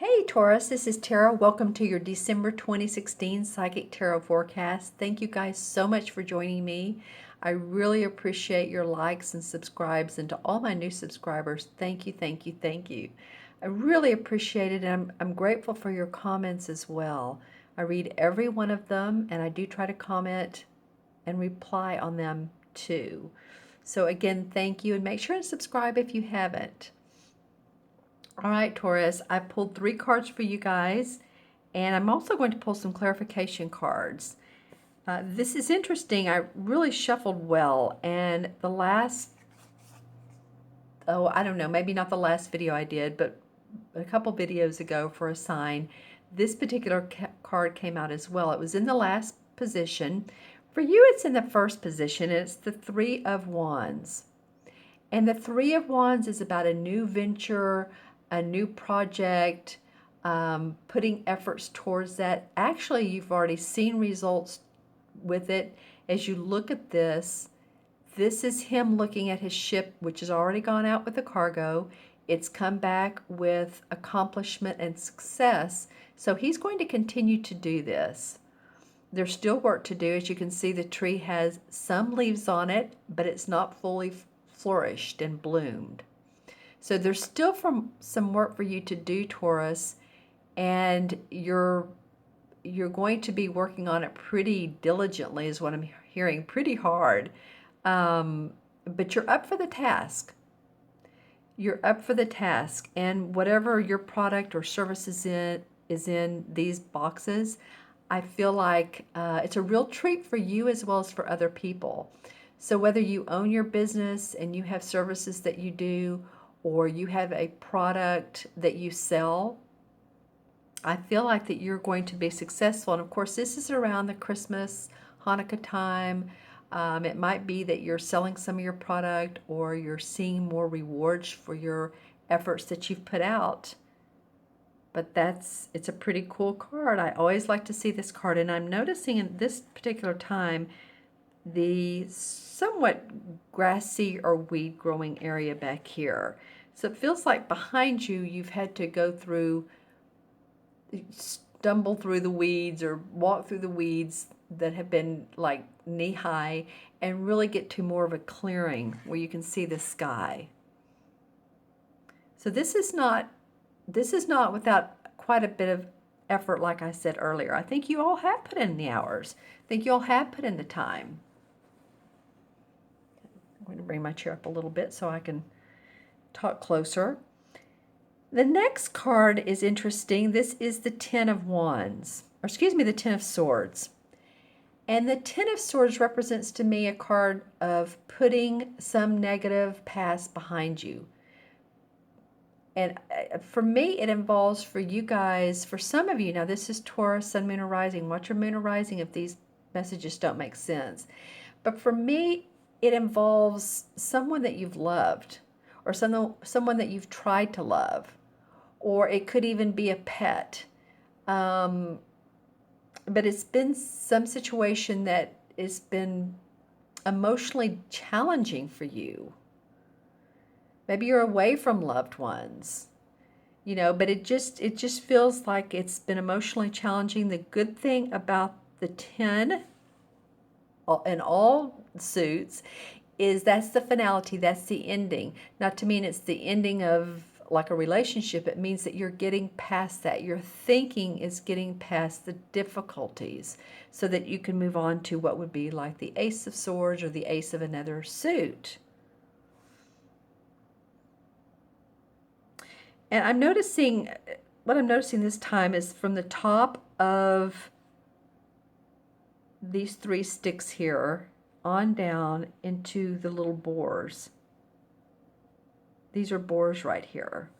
Hey Taurus, this is Tara. Welcome to your December 2016 Psychic Tarot Forecast. Thank you guys so much for joining me. I really appreciate your likes and subscribes, and to all my new subscribers, thank you, thank you, thank you. I really appreciate it, and I'm grateful for your comments as well. I read every one of them, and I do try to comment and reply on them too. So again, thank you, and make sure and subscribe if you haven't. All right, Taurus, I pulled 3 cards for you guys, and I'm also going to pull some clarification cards. This is interesting. I really shuffled well, and the last, I don't know, maybe not the last video I did, but a couple videos ago for a sign, this particular card came out as well. It was in the last position. For you, it's in the first position, and it's the Three of Wands. And the Three of Wands is about a new venture, a new project, putting efforts towards that. Actually, you've already seen results with it. As you look at this is him looking at his ship, which has already gone out with the cargo. It's come back with accomplishment and success. So he's going to continue to do this. There's still work to do. As you can see, the tree has some leaves on it, but it's not fully flourished and bloomed. So there's still some work for you to do, Taurus, and you're going to be working on it pretty diligently, is what I'm hearing, pretty hard. But you're up for the task. You're up for the task, and whatever your product or service is in these boxes, I feel like it's a real treat for you as well as for other people. So whether you own your business and you have services that you do, or you have a product that you sell, I feel like that you're going to be successful. And of course, this is around the Christmas, Hanukkah time. It might be that you're selling some of your product, or you're seeing more rewards for your efforts that you've put out. But it's a pretty cool card. I always like to see this card, and I'm noticing in this particular time the somewhat grassy or weed growing area back here. So it feels like behind you, you've had to go through, stumble through the weeds or walk through the weeds that have been like knee high, and really get to more of a clearing where you can see the sky. So this is not without quite a bit of effort, like I said earlier. I think you all have put in the hours. I think you all have put in the time. I'm going to bring my chair up a little bit so I can talk closer. The next card is interesting. This is the Ten of Wands, or excuse me, the Ten of Swords. And the Ten of Swords represents to me a card of putting some negative past behind you. And for me, it involves, for you guys, for some of you, now this is Taurus, Sun, Moon, or Rising. Watch your Moon or Rising if these messages don't make sense. But for me, it involves someone that you've loved, or someone that you've tried to love, or it could even be a pet. But it's been some situation that has been emotionally challenging for you. Maybe you're away from loved ones, but it just feels like it's been emotionally challenging. The good thing about the 10 in all suits is that's the finality, that's the ending. Not to mean it's the ending of like a relationship. It means that you're getting past that. Your thinking is getting past the difficulties so that you can move on to what would be like the Ace of Swords or the Ace of another suit. And what I'm noticing this time is from the top of these 3 sticks here on down into the little boars. These are boars right here.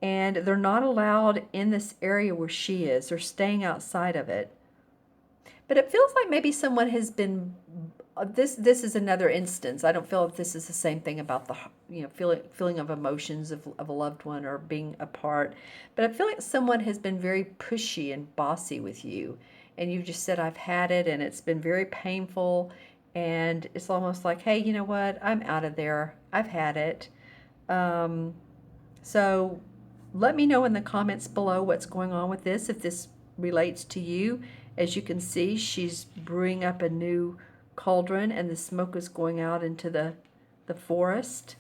And they're not allowed in this area where she is. They're staying outside of it. But it feels like maybe someone has been, this is another instance. I don't feel if this is the same thing about the feeling of emotions of a loved one or being apart. But I feel like someone has been very pushy and bossy with you. And you've just said, I've had it, and it's been very painful. And it's almost like, hey, you know what? I'm out of there. I've had it. So let me know in the comments below what's going on with this, if this relates to you. As you can see, she's brewing up a new cauldron and the smoke is going out into the forest.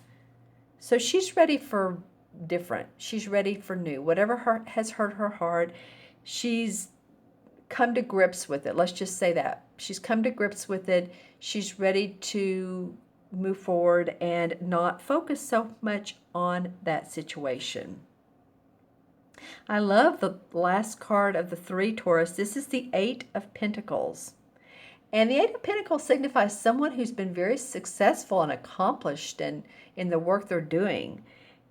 So she's ready for different. She's ready for new. Whatever has hurt her heart, she's come to grips with it. Let's just say that. She's come to grips with it. She's ready to move forward and not focus so much on that situation. I love the last card of the 3, Taurus. This is the 8 of Pentacles. And the 8 of Pentacles signifies someone who's been very successful and accomplished in the work they're doing.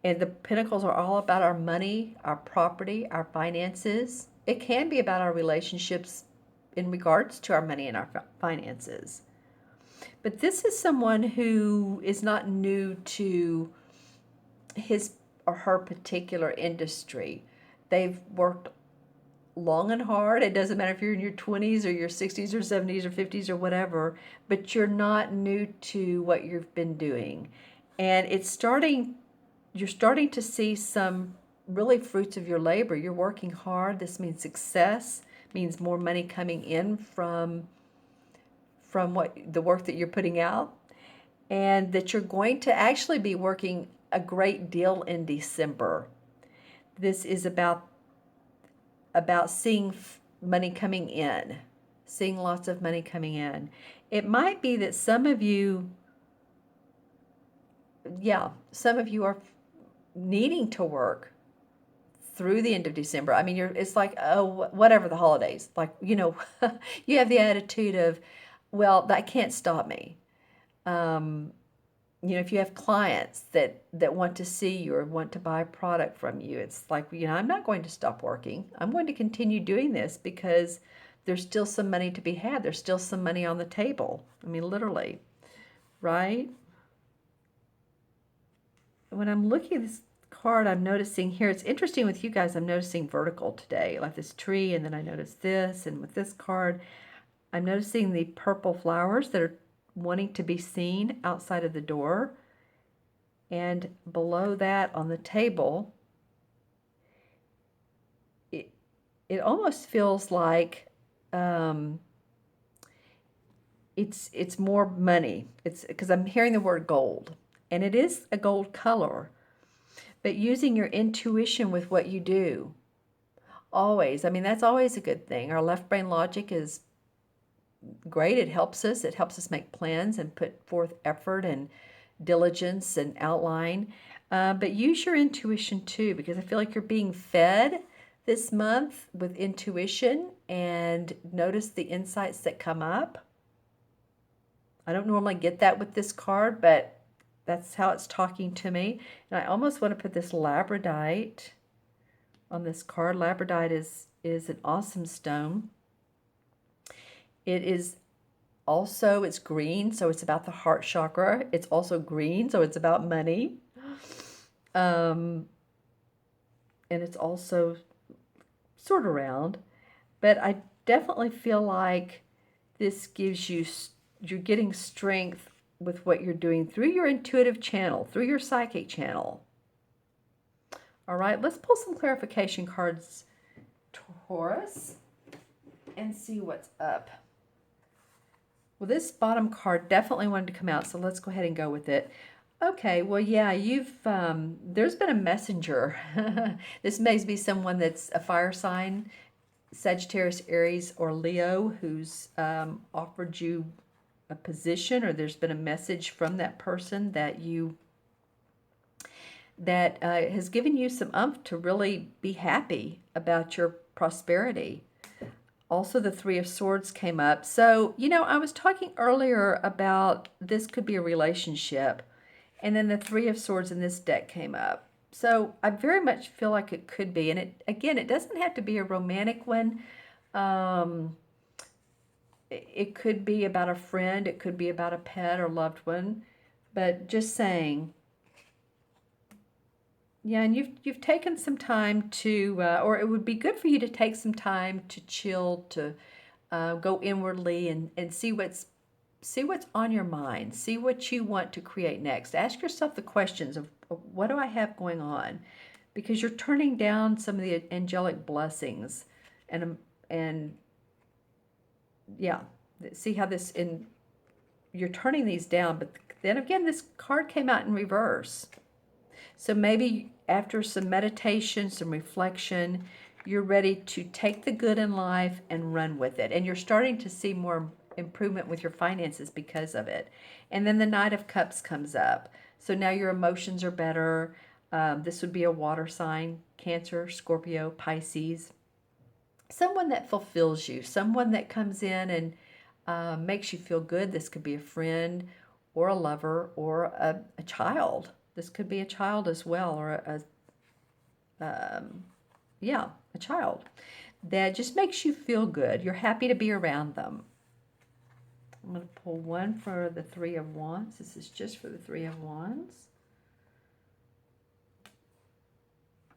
And the Pentacles are all about our money, our property, our finances. It can be about our relationships in regards to our money and our finances. But this is someone who is not new to his or her particular industry. They've worked long and hard. It doesn't matter if you're in your 20s or your 60s or 70s or 50s or whatever, but you're not new to what you've been doing. And you're starting to see some really fruits of your labor. You're working hard. This means success, means more money coming in from what the work that you're putting out, and that you're going to actually be working a great deal in December. This is about seeing money coming in, seeing lots of money coming in. It might be that some of you are needing to work through the end of December. I mean, it's like, oh, whatever the holidays, like, you have the attitude of, well, that can't stop me. If you have clients that want to see you or want to buy a product from you, it's like, I'm not going to stop working. I'm going to continue doing this because there's still some money to be had. There's still some money on the table. I mean, literally, right? When I'm looking at this card, I'm noticing here, it's interesting with you guys, I'm noticing vertical today, like this tree, and then I noticed this, and with this card, I'm noticing the purple flowers that are wanting to be seen outside of the door. And below that on the table, it almost feels like it's more money. It's because I'm hearing the word gold, and it is a gold color, but using your intuition with what you do. Always. I mean, that's always a good thing. Our left brain logic is great. It helps us. It helps us make plans and put forth effort and diligence and outline. But use your intuition too, because I feel like you're being fed this month with intuition, and notice the insights that come up. I don't normally get that with this card, but that's how it's talking to me. And I almost want to put this labradorite on this card. Labradorite is an awesome stone. It is also, it's green, so it's about the heart chakra. It's also green, so it's about money. And it's also sort of round. But I definitely feel like this gives you, you're getting strength with what you're doing through your intuitive channel, through your psychic channel. All right, let's pull some clarification cards, Taurus, and see what's up. Well, this bottom card definitely wanted to come out, so let's go ahead and go with it. Okay, well, yeah, there's been a messenger. This may be someone that's a fire sign, Sagittarius, Aries, or Leo, who's offered you a position, or there's been a message from that person that has given you some oomph to really be happy about your prosperity. Also, the 3 of Swords came up. So, I was talking earlier about this could be a relationship, and then the 3 of Swords in this deck came up. So, I very much feel like it could be. And it doesn't have to be a romantic one. It could be about a friend. It could be about a pet or loved one. But just saying, yeah, and you've taken some time to, or it would be good for you to take some time to chill, to go inwardly and see what's on your mind. See what you want to create next. Ask yourself the questions of what do I have going on? because you're turning down some of the angelic blessings. And yeah, see how this, in you're turning these down, but then again, this card came out in reverse. So maybe after some meditation, some reflection, you're ready to take the good in life and run with it. And you're starting to see more improvement with your finances because of it. And then the Knight of Cups comes up. So now your emotions are better. This would be a water sign: Cancer, Scorpio, Pisces. Someone that fulfills you, someone that comes in and makes you feel good. This could be a friend or a lover or a child. This could be a child as well, or yeah, a child that just makes you feel good. You're happy to be around them. I'm going to pull one for the Three of Wands. This is just for the Three of Wands.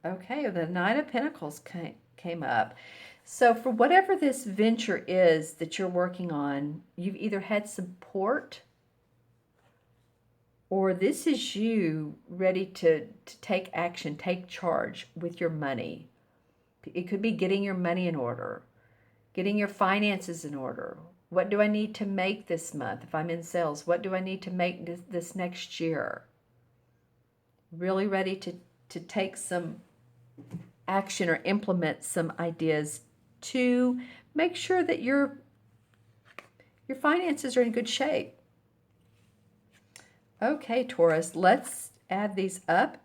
Okay, the Knight of Pentacles came up. So for whatever this venture is that you're working on, you've either had support, or this is you ready to take action, take charge with your money. It could be getting your money in order, getting your finances in order. What do I need to make this month? If I'm in sales, what do I need to make this next year? Really ready to take some action or implement some ideas to make sure that your finances are in good shape. Okay, Taurus, let's add these up.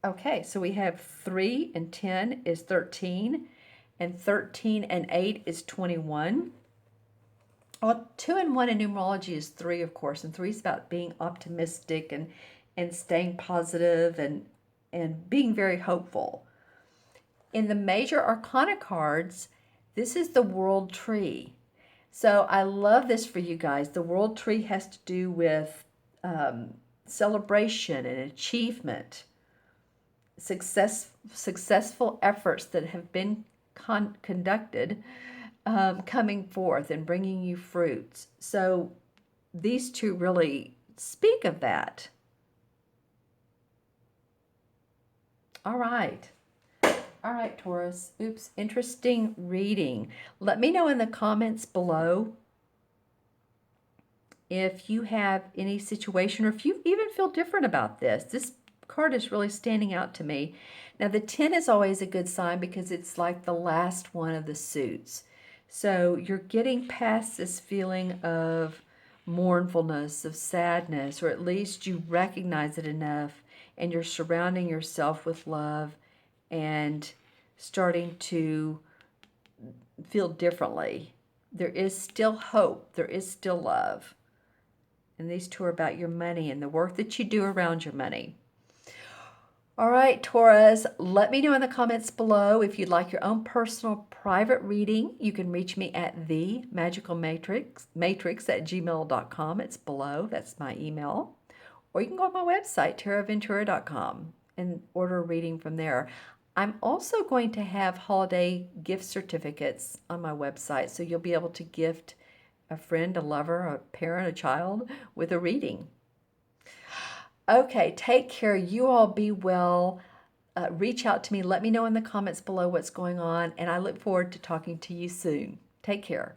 Okay, so we have 3 and 10 is 13, and 13 and 8 is 21. Well, 2 and 1 in numerology is 3, of course, and 3 is about being optimistic and staying positive and being very hopeful. In the major arcana cards, this is the World Tree. So I love this for you guys. The World Tree has to do with celebration and achievement, successful efforts that have been conducted, coming forth and bringing you fruits. So these two really speak of that. All right. All right, Taurus. Oops, interesting reading. Let me know in the comments below if you have any situation, or if you even feel different about this. This card is really standing out to me. Now, the 10 is always a good sign because it's like the last one of the suits. So you're getting past this feeling of mournfulness, of sadness, or at least you recognize it enough and you're surrounding yourself with love and starting to feel differently. There is still hope. There is still love. And these two are about your money and the work that you do around your money. All right, Taurus, let me know in the comments below if you'd like your own personal private reading. You can reach me at themagicalmatrix@gmail.com. It's below. That's my email. Or you can go on my website, taraventura.com, and order a reading from there. I'm also going to have holiday gift certificates on my website, so you'll be able to gift a friend, a lover, a parent, a child with a reading. Okay, take care. You all be well. Reach out to me. Let me know in the comments below what's going on, and I look forward to talking to you soon. Take care.